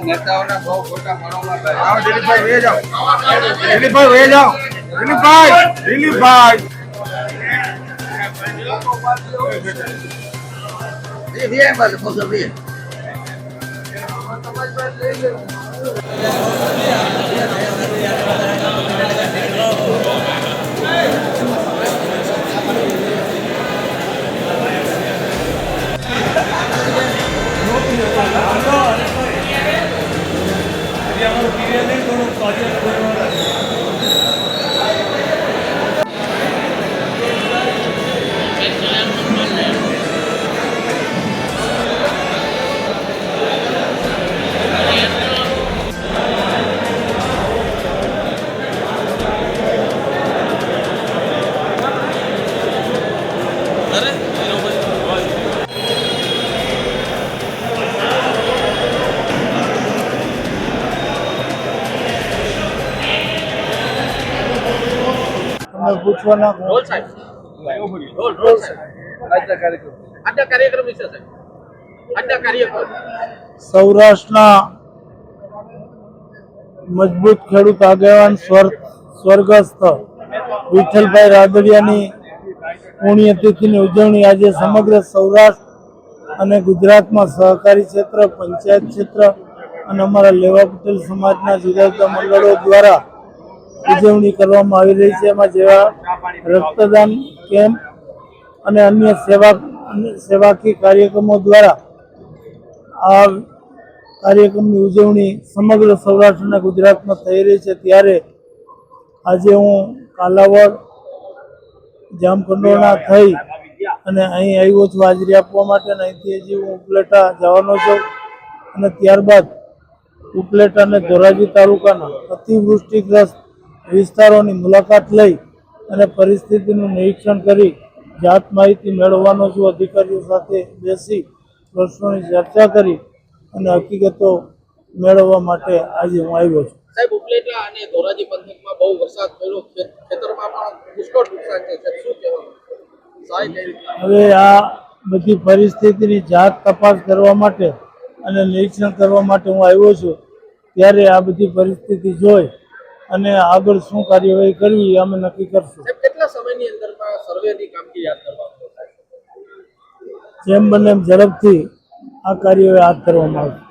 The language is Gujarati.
નેતાઓના બહુ ખોટા મનોમાં થાય. દિલીપભાઈ વે જાઓ, દિલીપભાઈ વે જાઓ, દિલીપભાઈ એ વે બાદ પોસો વે પૂછવાના સૌરાષ્ટ્રના મજબૂત ખેડૂત આગેવાન સ્વર્ગસ્થ વિઠ્ઠલભાઈ રાદડિયાની પુણ્યતિથિની ઉજવણી આજે સમગ્ર સૌરાષ્ટ્ર અને ગુજરાતમાં સહકારી ક્ષેત્ર, પંચાયત ક્ષેત્ર અને અમારા લેવા પટેલ સમાજના જુદા જુદા મંડળો દ્વારા ઉજવણી કરવામાં આવી રહી છે. એમાં જેવા રક્તદાન કેમ્પ અને અન્ય સેવાકીય કાર્યક્રમો દ્વારા આ કાર્યક્રમની ઉજવણી સમગ્ર સૌરાષ્ટ્ર અને ગુજરાતમાં થઈ રહી છે. ત્યારે આજે હું કાલાવડ, જામકંડોરણા થઈ અને અહીં આવ્યો છું હાજરી આપવા માટે. અને અહીંથી હજી હું ઉપલેટા જવાનો છું અને ત્યારબાદ ઉપલેટા અને ધોરાજી તાલુકાના અતિવૃષ્ટિગ્રસ્ત વિસ્તારોની મુલાકાત લઈ અને પરિસ્થિતિનું નિરીક્ષણ કરી જાત માહિતી મેળવવાનો છું. અધિકારીઓ સાથે બેસી પ્રશ્નોની ચર્ચા કરી અને હકીકતો મેળવવા માટે આજે હું આવ્યો છું. સાહેબ, ઉપલેટા અને ધોરાજી પંથકમાં બહુ વરસાદ પડ્યો, ખેતરમાં પણ પુષ્કળ નુકસાન છે. શું કહેવાનું? હવે આ બધી પરિસ્થિતિની જાત તપાસ કરવા માટે અને નિરીક્ષણ કરવા માટે હું આવ્યો છું. ત્યારે આ બધી પરિસ્થિતિ જોઈ અને આગળ શું કાર્યવાહી કરવી એ અમે નક્કી કરશું. કેટલા સમયની અંદરમાં સર્વેની કામગીરી હાથ ધરવામાં આવશે? જેમ બને એમ ઝડપથી આ કાર્યવાહી હાથ ધરવામાં આવશે.